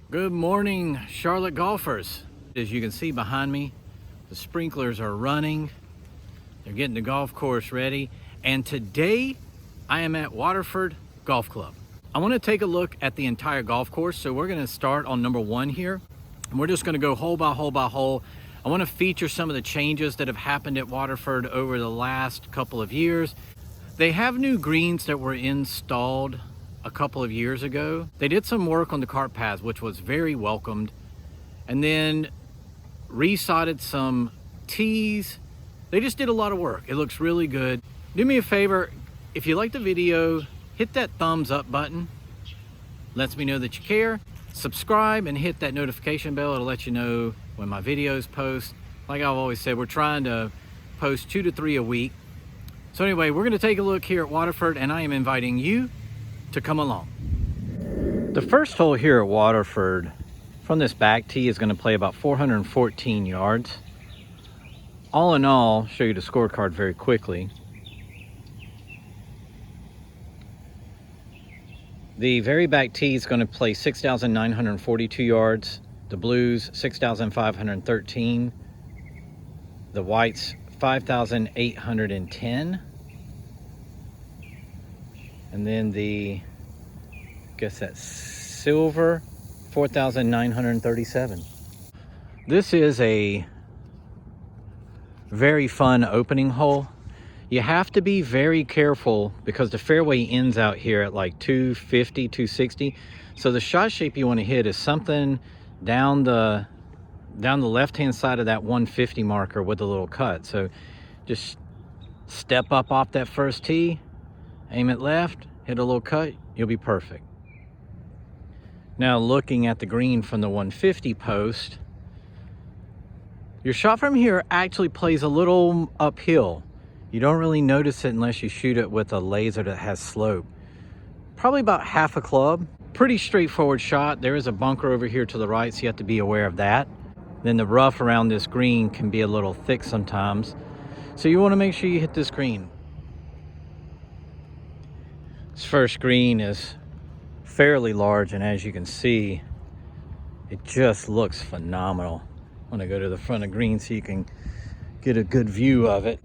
Good morning, Charlotte golfers. As you can see behind me, the sprinklers are running. They're getting the golf course ready. And today I am at Waterford Golf Club. I want to take a look at the entire golf course. So we're going to start on number 1 here. And we're just going to go hole by hole by hole. I want to feature some of the changes that have happened at Waterford over the last couple of years. They have new greens that were installed a couple of years ago. They did some work on the cart paths, which was very welcomed, and then resodded some tees. They just did a lot of work. It looks really good. Do me a favor, if you like the video, hit that thumbs up button. Lets me know that you care. Subscribe and hit that notification bell. It'll let you know when my videos post. Like I've always said, we're trying to post 2 to 3 a week. So anyway, we're gonna take a look here at Waterford, and I am inviting you to come along. The first hole here at Waterford from this back tee is going to play about 414 yards. All in all, I'll show you the scorecard very quickly. The very back tee is going to play 6,942 yards. The blues 6,513. The whites 5,810. And then I guess that's silver, 4,937. This is a very fun opening hole. You have to be very careful because the fairway ends out here at like 250, 260. So the shot shape you want to hit is something down the left-hand side of that 150 marker with a little cut. So just step up off that first tee, aim it left, hit a little cut, you'll be perfect. Now looking at the green from the 150 post, your shot from here actually plays a little uphill. You don't really notice it unless you shoot it with a laser that has slope. Probably about half a club. Pretty straightforward shot. There is a bunker over here to the right, so you have to be aware of that. Then the rough around this green can be a little thick sometimes. So you want to make sure you hit this green. This first green is fairly large, and as you can see, it just looks phenomenal. I'm going to go to the front of green so you can get a good view of it.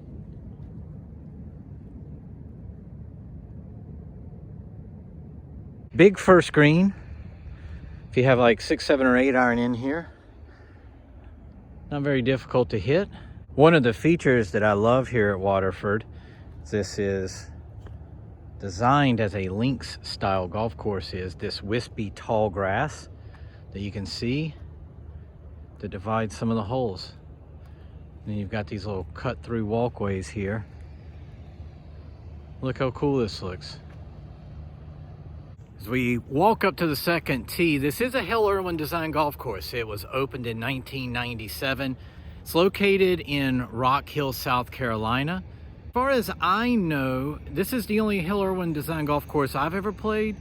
Big first green. If you have like 6, 7, or 8 iron in here, not very difficult to hit. One of the features that I love here at Waterford, this is designed as a links style golf course, is this wispy tall grass that you can see that divides some of the holes. And then you've got these little cut through walkways here. Look how cool this looks. As we walk up to the second tee, this is a Hill Irwin design golf course. It was opened in 1997. It's located in Rock Hill, South Carolina. As far as I know, this is the only Hill Irwin design golf course I've ever played.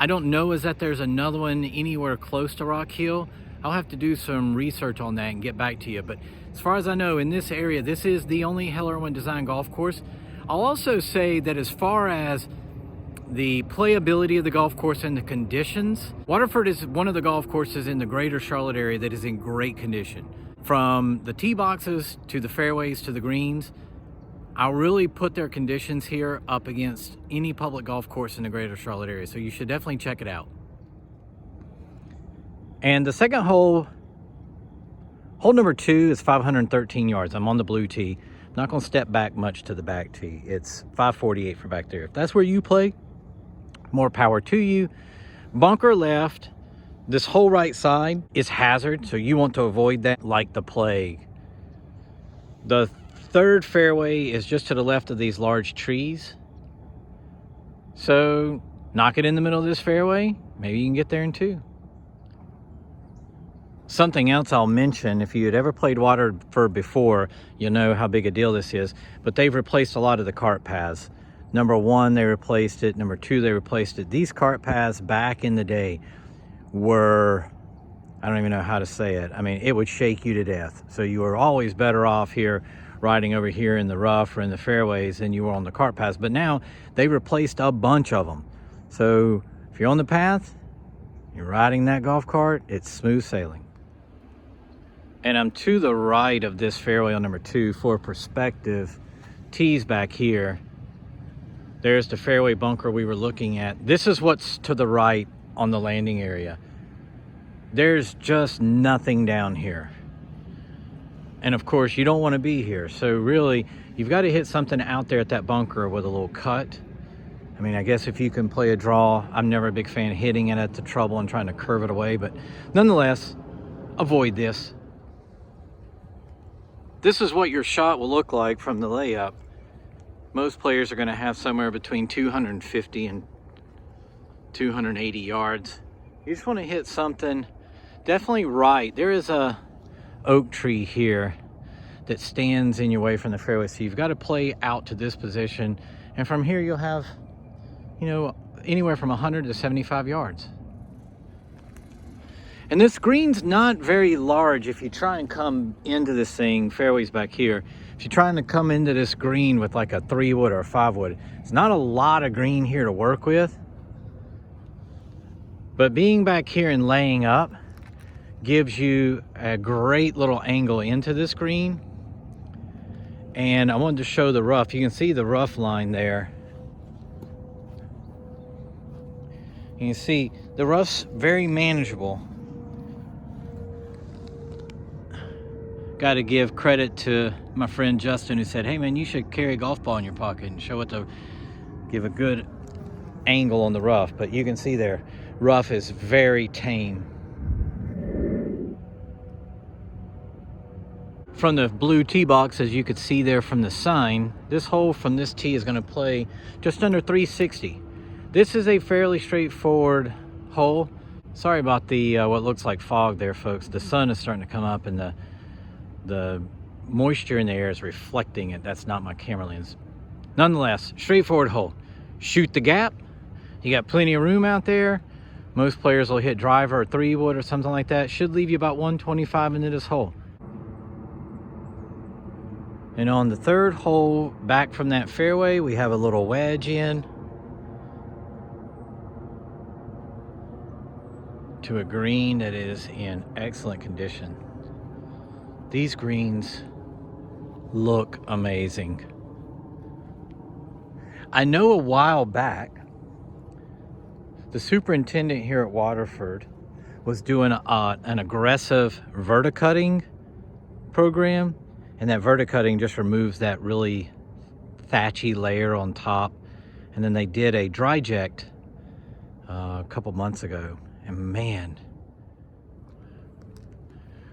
I don't know is that there's another one anywhere close to Rock Hill. I'll have to do some research on that and get back to you. But as far as I know, in this area, this is the only Hill Irwin design golf course. I'll also say that as far as the playability of the golf course and the conditions, Waterford is one of the golf courses in the greater Charlotte area that is in great condition. From the tee boxes to the fairways to the greens, I'll really put their conditions here up against any public golf course in the greater Charlotte area. So you should definitely check it out. And the second hole, hole number 2, is 513 yards. I'm on the blue tee. I'm not going to step back much to the back tee. It's 548 for back there. If that's where you play, more power to you. Bunker left. This whole right side is hazard, so you want to avoid that like the plague. The third fairway is just to the left of these large trees. So knock it in the middle of this fairway. Maybe you can get there in 2. Something else I'll mention, if you had ever played Waterford before, you'll know how big a deal this is, but they've replaced a lot of the cart paths. Number 1, they replaced it. Number 2, they replaced it. These cart paths back in the day were, I don't even know how to say it. I mean, it would shake you to death. So you were always better off here riding over here in the rough or in the fairways than you were on the cart paths. But now they replaced a bunch of them. So if you're on the path, You're riding that golf cart, it's smooth sailing. And I'm to the right of this fairway on number 2 for perspective. Tees back here. There's the fairway bunker we were looking at. This is what's to the right on the landing area. There's just nothing down here. And of course, you don't want to be here. So really, you've got to hit something out there at that bunker with a little cut. I mean, I guess if you can play a draw, I'm never a big fan of hitting it at the trouble and trying to curve it away, but nonetheless, avoid this. This is what your shot will look like from the layup. Most players are going to have somewhere between 250 and 280 yards. You just want to hit something definitely right. There is a oak tree here that stands in your way from the fairway, so you've got to play out to this position, and from here you'll have, you know, anywhere from 100 to 75 yards. And this green's not very large. If you try and come into this thing, fairways back here, if you're trying to come into this green with like a 3-wood or a 5-wood, it's not a lot of green here to work with. But being back here and laying up gives you a great little angle into this green. And I wanted to show the rough. You can see the rough line there. You can see the rough's very manageable. Got to give credit to my friend Justin, who said, hey man, you should carry a golf ball in your pocket and show it to give a good angle on the rough. But you can see there, rough is very tame. From the blue tee box, as you could see there from the sign, this hole from this tee is going to play just under 360. This is a fairly straightforward hole. Sorry about the what looks like fog there, folks. The sun is starting to come up and the moisture in the air is reflecting it. That's not my camera lens. Nonetheless, straightforward hole. Shoot the gap. You got plenty of room out there. Most players will hit driver or 3-wood or something like that. Should leave you about 125 into this hole. And on the third hole back from that fairway, we have a little wedge in to a green that is in excellent condition. These greens look amazing. I know a while back, the superintendent here at Waterford was doing an aggressive verticutting program, and that verticutting just removes that really thatchy layer on top. And then they did a dry ject a couple months ago, and man,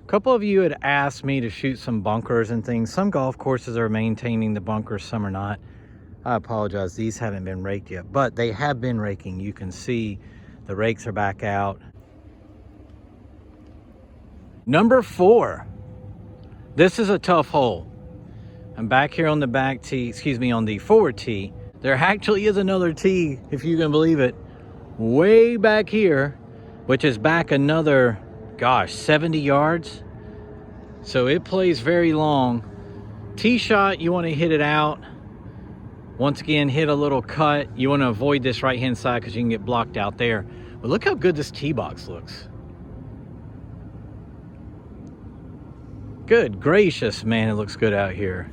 a couple of you had asked me to shoot some bunkers and things. Some golf courses are maintaining the bunkers, some are not. I apologize, these haven't been raked yet, but they have been raking. You can see the rakes are back out. Number 4. This is a tough hole. I'm back here on the back tee, on the forward tee. There actually is another tee, if you can believe it, way back here, which is back another, gosh, 70 yards. So it plays very long. Tee shot, you want to hit it out. Once again, hit a little cut. You want to avoid this right-hand side because you can get blocked out there. But look how good this tee box looks. Good gracious, man, it looks good out here.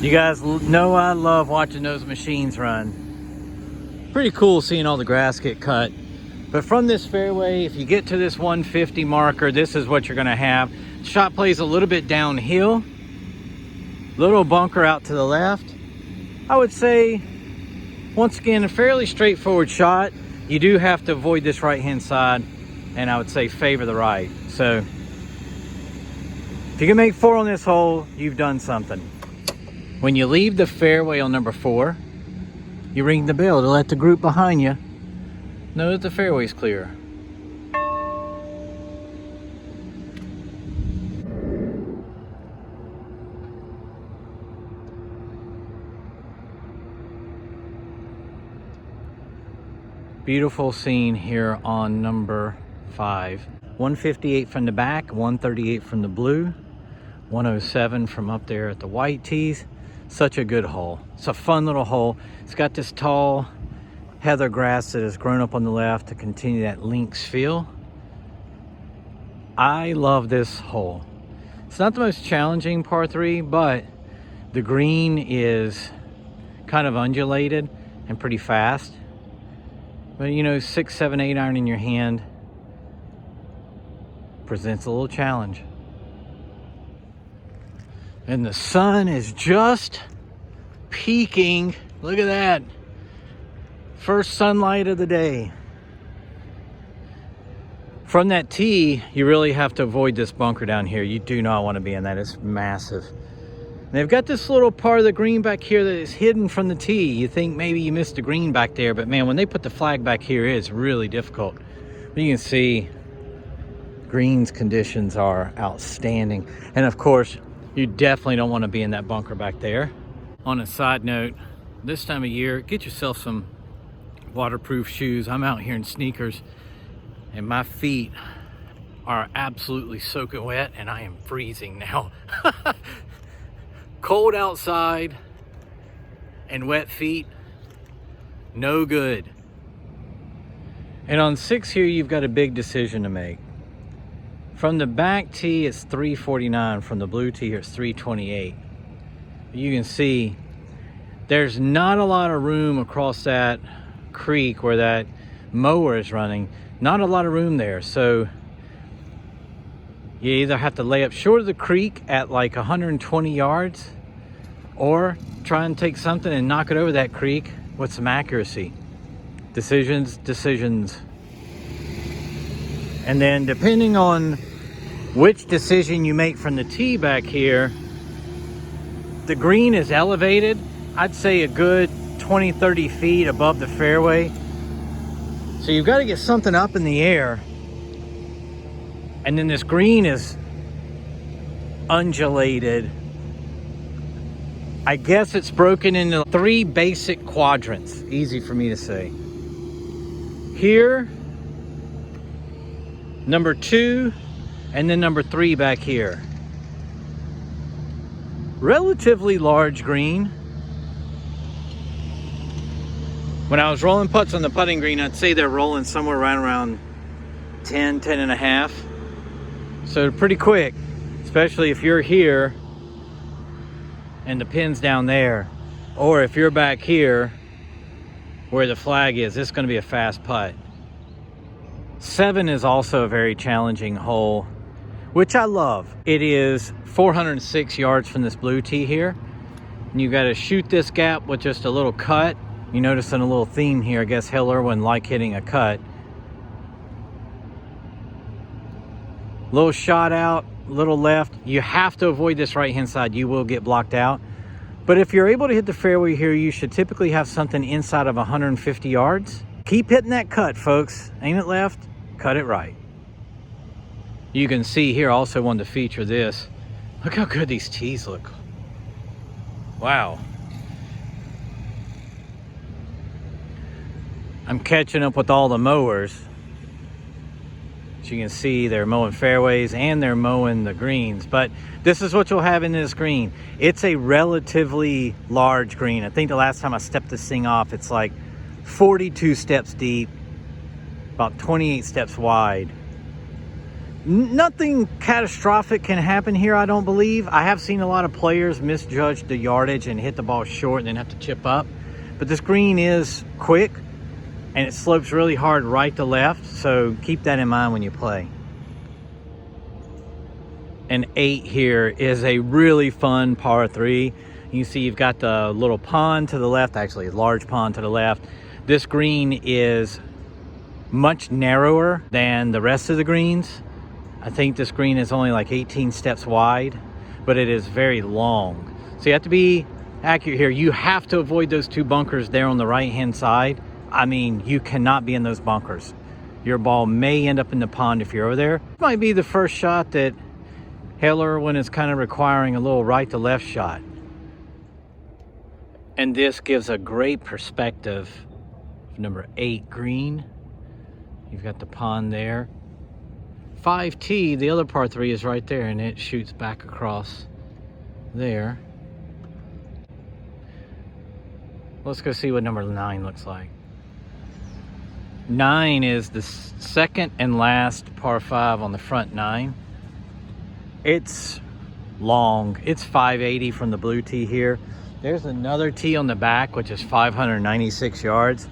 You guys know I love watching those machines run. Pretty cool seeing all the grass get cut. But from this fairway, if you get to this 150 marker, this is what you're gonna have. Shot plays a little bit downhill. Little bunker out to the left. I would say, once again, a fairly straightforward shot. You do have to avoid this right-hand side, and I would say favor the right. So if you can make 4 on this hole, you've done something. When you leave the fairway on number 4, you ring the bell to let the group behind you know that the fairway's clear. Beautiful scene here on number 5. 158 from the back, 138 from the blue, 107 from up there at the white tees. Such a good hole. It's a fun little hole. It's got this tall heather grass that has grown up on the left to continue that links feel. I love this hole. It's not the most challenging par 3, but the green is kind of undulated and pretty fast. But you know, 6, 7, 8 iron in your hand presents a little challenge. And the sun is just peeking. Look at that. First sunlight of the day. From that tee, you really have to avoid this bunker down here. You do not want to be in that. It's massive. And they've got this little part of the green back here that is hidden from the tee. You think maybe you missed the green back there, but man, when they put the flag back here, it's really difficult. But you can see green's conditions are outstanding. And of course, you definitely don't want to be in that bunker back there. On a side note, this time of year, get yourself some waterproof shoes. I'm out here in sneakers and my feet are absolutely soaking wet and I am freezing now. Cold outside and wet feet, no good. And on 6 here, you've got a big decision to make. From the back tee, it's 349. From the blue tee, it's 328. You can see there's not a lot of room across that creek where that mower is running. Not a lot of room there. So you either have to lay up short of the creek at like 120 yards or try and take something and knock it over that creek with some accuracy. Decisions. And then depending on which decision you make from the tee back here, the green is elevated, I'd say a good 20, 30 feet above the fairway. So you've got to get something up in the air. And then this green is undulated. I guess it's broken into 3 basic quadrants. Easy for me to say. Here, number 2, and then number 3 back here. Relatively large green. When I was rolling putts on the putting green, I'd say they're rolling somewhere right around 10 and a half. So pretty quick, especially if you're here and the pin's down there, or if you're back here where the flag is, it's going to be a fast putt. 7 is also a very challenging hole, which I love. It is 406 yards from this blue tee here. And you got to shoot this gap with just a little cut. You notice in a little theme here, I guess Hill Irwin liked hitting a cut. Little shot out, little left. You have to avoid this right-hand side. You will get blocked out. But if you're able to hit the fairway here, you should typically have something inside of 150 yards. Keep hitting that cut, folks. Aim it left, cut it right. You can see here, also wanted to feature this. Look how good these tees look. Wow. I'm catching up with all the mowers. As you can see, they're mowing fairways and they're mowing the greens. But this is what you'll have in this green. It's a relatively large green. I think the last time I stepped this thing off, it's like 42 steps deep, about 28 steps wide. Nothing catastrophic can happen here, I don't believe. I have seen a lot of players misjudge the yardage and hit the ball short and then have to chip up. But this green is quick and it slopes really hard right to left, so keep that in mind when you play. An 8 here is a really fun par 3. You see you've got the little pond to the left, actually a large pond to the left. This green is much narrower than the rest of the greens. I think this green is only like 18 steps wide, but it is very long. So you have to be accurate here. You have to avoid those 2 bunkers there on the right-hand side. I mean, you cannot be in those bunkers. Your ball may end up in the pond if you're over there. It might be the first shot that Hill Irwin is kind of requiring a little right to left shot. And this gives a great perspective of number 8 green. You've got the pond there. 5T, the other par 3 is right there and it shoots back across there. Let's go see what number 9 looks like. 9 is the second and last par 5 on the front 9. It's long. It's 580 from the blue tee here. There's another tee on the back, which is 596 yards.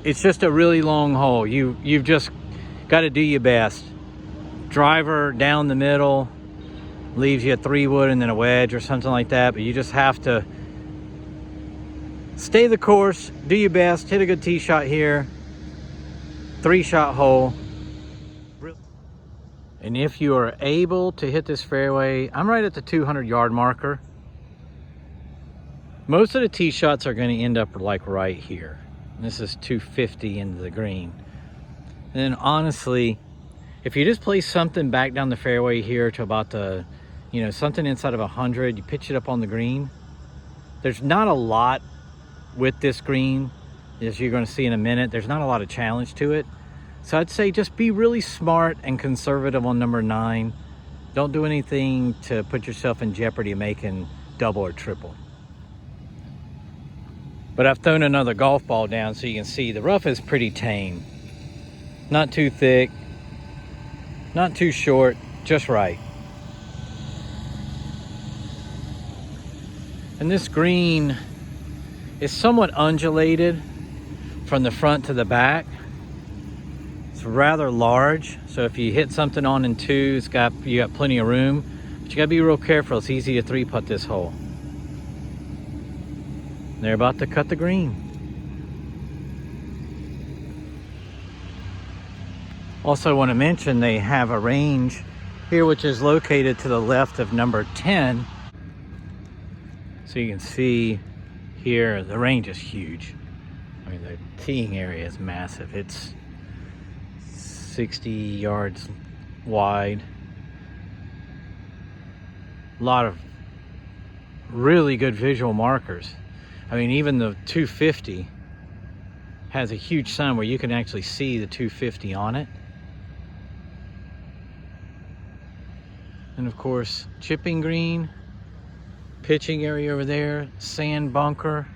It's just a really long hole. You've just got to do your best. Driver down the middle leaves you a 3-wood and then a wedge or something like that, but you just have to stay the course, do your best, hit a good tee shot here. 3-shot hole. And if you are able to hit this fairway, I'm right at the 200-yard marker. Most of the tee shots are going to end up like right here. This is 250 into the green. And then honestly, if you just play something back down the fairway here to about the, something inside of 100, you pitch it up on the green. There's not a lot with this green, as you're going to see in a minute. There's not a lot of challenge to it. So I'd say just be really smart and conservative on number 9. Don't do anything to put yourself in jeopardy of making double or triple. But I've thrown another golf ball down so you can see the rough is pretty tame. Not too thick, not too short, just right. And this green is somewhat undulated from the front to the back. It's rather large, so if you hit something on in 2, you got plenty of room, but you gotta be real careful. It's easy to 3-putt this hole. They're about to cut the green. Also want to mention they have a range here which is located to the left of number 10. So you can see here the range is huge. I mean, the teeing area is massive. It's 60 yards wide. A lot of really good visual markers. I mean, even the 250 has a huge sign where you can actually see the 250 on it. And of course, chipping green, pitching area over there, sand bunker.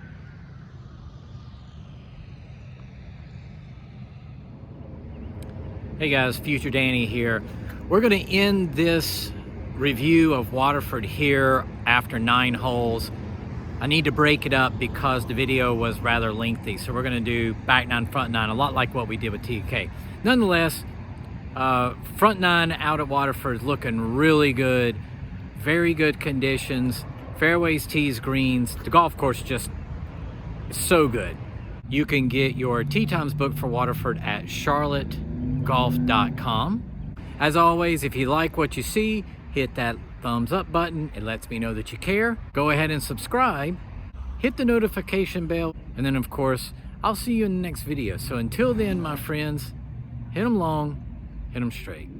Hey guys, Future Danny here. We're going to end this review of Waterford here after 9 holes. I need to break it up because the video was rather lengthy. So we're going to do back 9, front 9, a lot like what we did with TK. Nonetheless, front 9 out at Waterford is looking really good. Very good conditions. Fairways, tees, greens. The golf course just is so good. You can get your tee times booked for Waterford at charlottegolf.com. As always, if you like what you see, hit that thumbs up button. It lets me know that you care. Go ahead and subscribe. Hit the notification bell. And then, of course, I'll see you in the next video. So until then, my friends, hit them long, hit them straight.